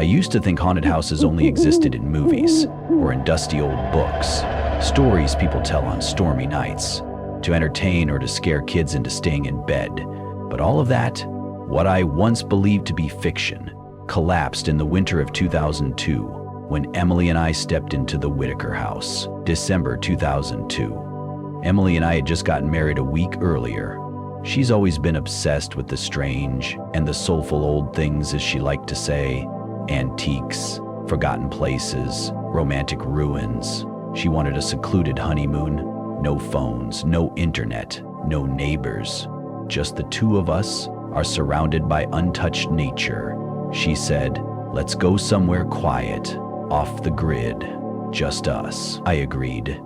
I used to think haunted houses only existed in movies or in dusty old books, stories people tell on stormy nights, to entertain or to scare kids into staying in bed. But all of that, what I once believed to be fiction, collapsed in the winter of 2002 when Emily and I stepped into the Whitaker house. December 2002. Emily and I had just gotten married a week earlier. She's always been obsessed with the strange and the soulful old things, as she liked to say. Antiques, forgotten places, romantic ruins. She wanted a secluded honeymoon. No phones, no internet, no neighbors. Just the two of us are surrounded by untouched nature. She said, "Let's go somewhere quiet, off the grid, just us." I agreed.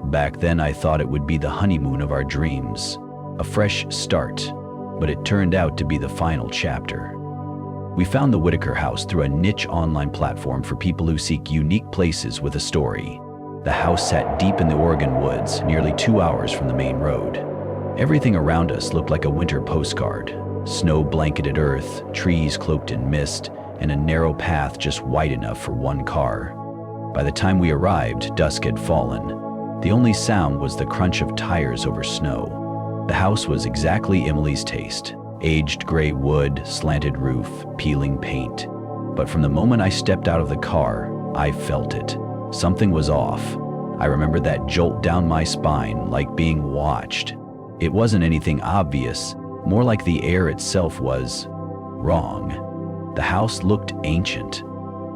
Back then I thought it would be the honeymoon of our dreams, a fresh start, but it turned out to be the final chapter. We found the Whitaker house through a niche online platform for people who seek unique places with a story. The house sat deep in the Oregon woods, nearly 2 hours from the main road. Everything around us looked like a winter postcard. Snow-blanketed earth, trees cloaked in mist, and a narrow path just wide enough for one car. By the time we arrived, dusk had fallen. The only sound was the crunch of tires over snow. The house was exactly Emily's taste. Aged gray wood, slanted roof, peeling paint. But from the moment I stepped out of the car, I felt it. Something was off. I remember that jolt down my spine, like being watched. It wasn't anything obvious, more like the air itself was wrong. The house looked ancient,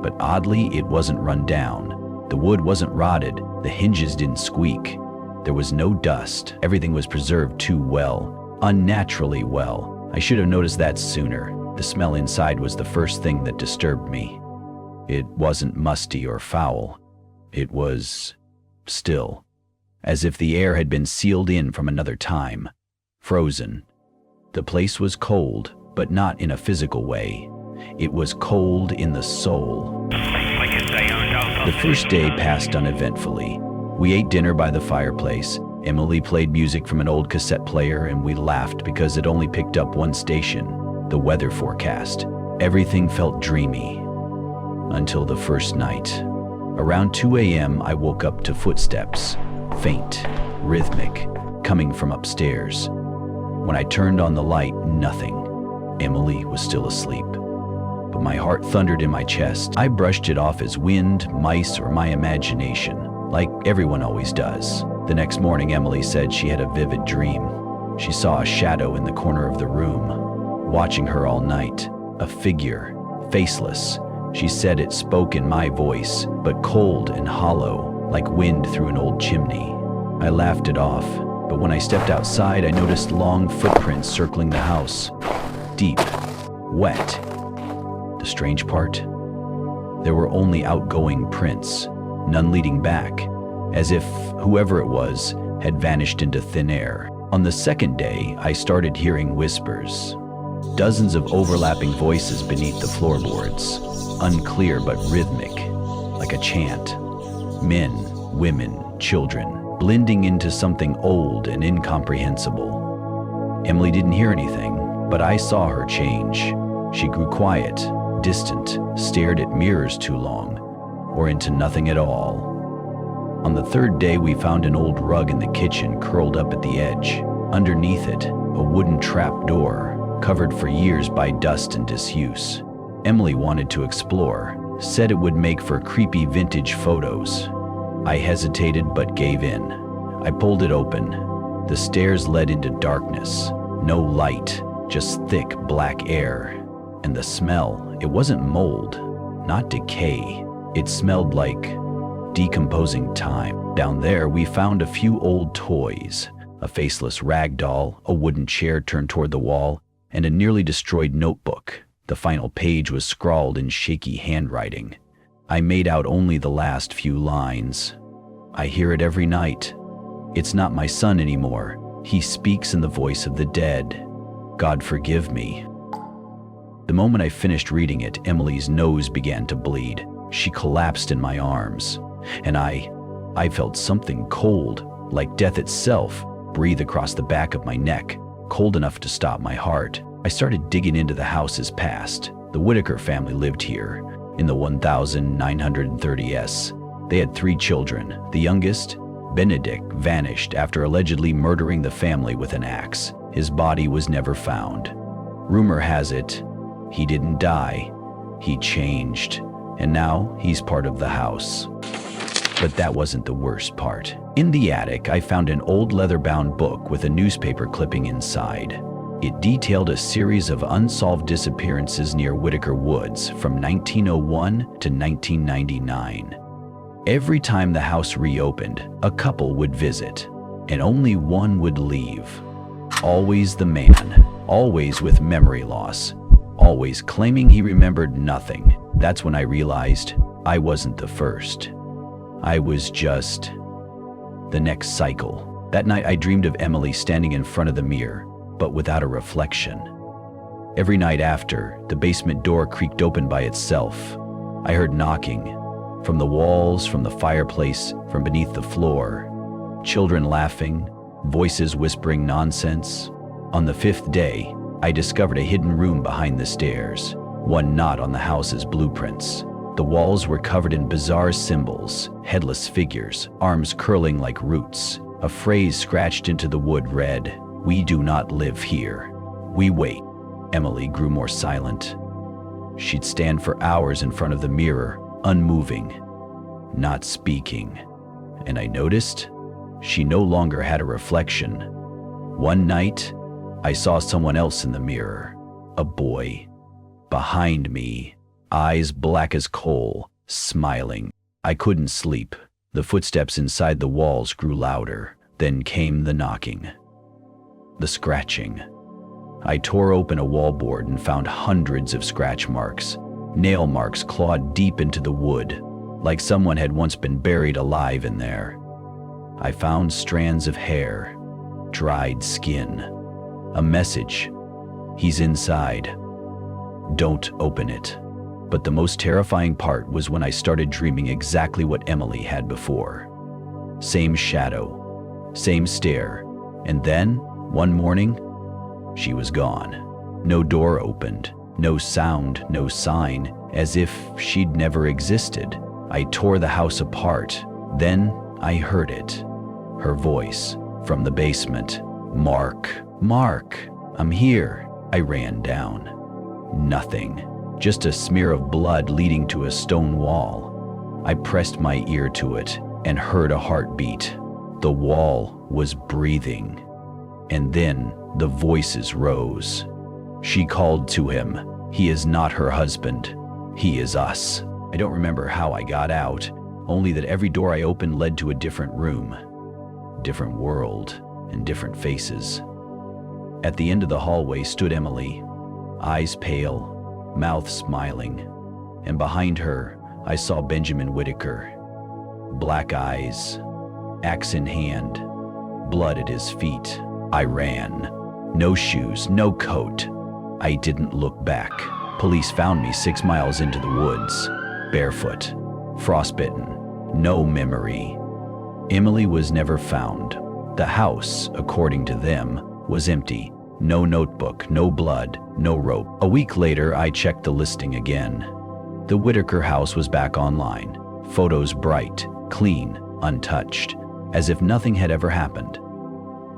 but oddly it wasn't run down. The wood wasn't rotted, the hinges didn't squeak. There was no dust. Everything was preserved too well, unnaturally well. I should have noticed that sooner. The smell inside was the first thing that disturbed me. It wasn't musty or foul. It was still, as if the air had been sealed in from another time, frozen. The place was cold, but not in a physical way. It was cold in the soul. The first day passed uneventfully. We ate dinner by the fireplace. Emily played music from an old cassette player, and we laughed because it only picked up one station, the weather forecast. Everything felt dreamy. Until the first night. Around 2 a.m., I woke up to footsteps, faint, rhythmic, coming from upstairs. When I turned on the light, nothing. Emily was still asleep. But my heart thundered in my chest. I brushed it off as wind, mice, or my imagination, like everyone always does. The next morning, Emily said she had a vivid dream. She saw a shadow in the corner of the room, watching her all night. A figure, faceless. She said it spoke in my voice, but cold and hollow, like wind through an old chimney. I laughed it off, but when I stepped outside, I noticed long footprints circling the house. Deep, wet. The strange part? There were only outgoing prints, none leading back, as if whoever it was had vanished into thin air. On the second day, I started hearing whispers. Dozens of overlapping voices beneath the floorboards. Unclear but rhythmic, like a chant. Men, women, children, blending into something old and incomprehensible. Emily didn't hear anything, but I saw her change. She grew quiet, distant, stared at mirrors too long, or into nothing at all. On the third day, we found an old rug in the kitchen curled up at the edge. Underneath it, a wooden trap door, covered for years by dust and disuse. Emily wanted to explore, said it would make for creepy vintage photos. I hesitated but gave in. I pulled it open. The stairs led into darkness. No light, just thick black air. And the smell, it wasn't mold, not decay. It smelled like decomposing time. Down there, we found a few old toys, a faceless rag doll, a wooden chair turned toward the wall, and a nearly destroyed notebook. The final page was scrawled in shaky handwriting. I made out only the last few lines. I hear it every night. It's not my son anymore. He speaks in the voice of the dead. God forgive me. The moment I finished reading it, Emily's nose began to bleed. She collapsed in my arms, and I felt something cold, like death itself, breathe across the back of my neck, cold enough to stop my heart. I started digging into the house's past. The Whitaker family lived here. in the 1930s. They had 3 children. The youngest, Benedict, vanished after allegedly murdering the family with an axe. His body was never found. Rumor has it, he didn't die, he changed, and now he's part of the house. But that wasn't the worst part. In the attic, I found an old leather-bound book with a newspaper clipping inside. It detailed a series of unsolved disappearances near Whitaker Woods from 1901 to 1999. Every time the house reopened, a couple would visit, and only one would leave. Always the man, always with memory loss, always claiming he remembered nothing. That's when I realized I wasn't the first. I was just the next cycle. That night I dreamed of Emily standing in front of the mirror, but without a reflection. Every night after, the basement door creaked open by itself. I heard knocking from the walls, from the fireplace, from beneath the floor. Children laughing, voices whispering nonsense. On the 5th day, I discovered a hidden room behind the stairs, one not on the house's blueprints. The walls were covered in bizarre symbols, headless figures, arms curling like roots. A phrase scratched into the wood read, "We do not live here. We wait." Emily grew more silent. She'd stand for hours in front of the mirror, unmoving, not speaking. And I noticed she no longer had a reflection. One night, I saw someone else in the mirror, a boy, behind me, eyes black as coal, smiling. I couldn't sleep. The footsteps inside the walls grew louder. Then came the knocking, the scratching. I tore open a wallboard and found hundreds of scratch marks, nail marks clawed deep into the wood, like someone had once been buried alive in there. I found strands of hair, dried skin, a message. He's inside. Don't open it. But the most terrifying part was when I started dreaming exactly what Emily had before. Same shadow, same stare, and then, one morning, she was gone. No door opened, no sound, no sign, as if she'd never existed. I tore the house apart. Then I heard it. Her voice from the basement. "Mark, Mark, I'm here." I ran down. Nothing. Just a smear of blood leading to a stone wall. I pressed my ear to it and heard a heartbeat. The wall was breathing. And then the voices rose. She called to him. He is not her husband. He is us. I don't remember how I got out, only that every door I opened led to a different room, different world, and different faces. At the end of the hallway stood Emily, eyes pale, mouth smiling, and behind her I saw Benjamin Whitaker. Black eyes, axe in hand, blood at his feet. I ran. No shoes, no coat. I didn't look back. Police found me 6 miles into the woods, barefoot, frostbitten, no memory. Emily was never found. The house, according to them, was empty. No notebook, no blood, no rope. A week later, I checked the listing again. The Whitaker house was back online. Photos bright, clean, untouched, as if nothing had ever happened.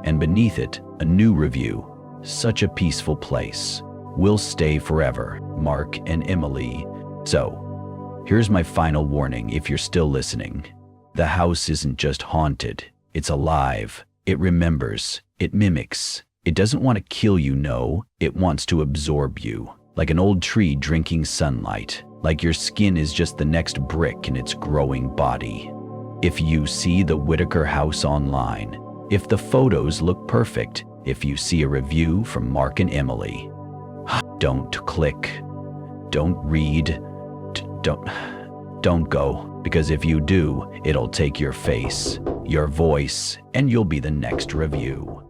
And beneath it, a new review. Such a peaceful place. Will stay forever. Mark and Emily. So, here's my final warning if you're still listening. The house isn't just haunted. It's alive. It remembers. It mimics. It doesn't want to kill you, no. It wants to absorb you. Like an old tree drinking sunlight. Like your skin is just the next brick in its growing body. If you see the Whitaker house online, if the photos look perfect, if you see a review from Mark and Emily, don't click, don't read, don't go, because if you do, it'll take your face, your voice, and you'll be the next review.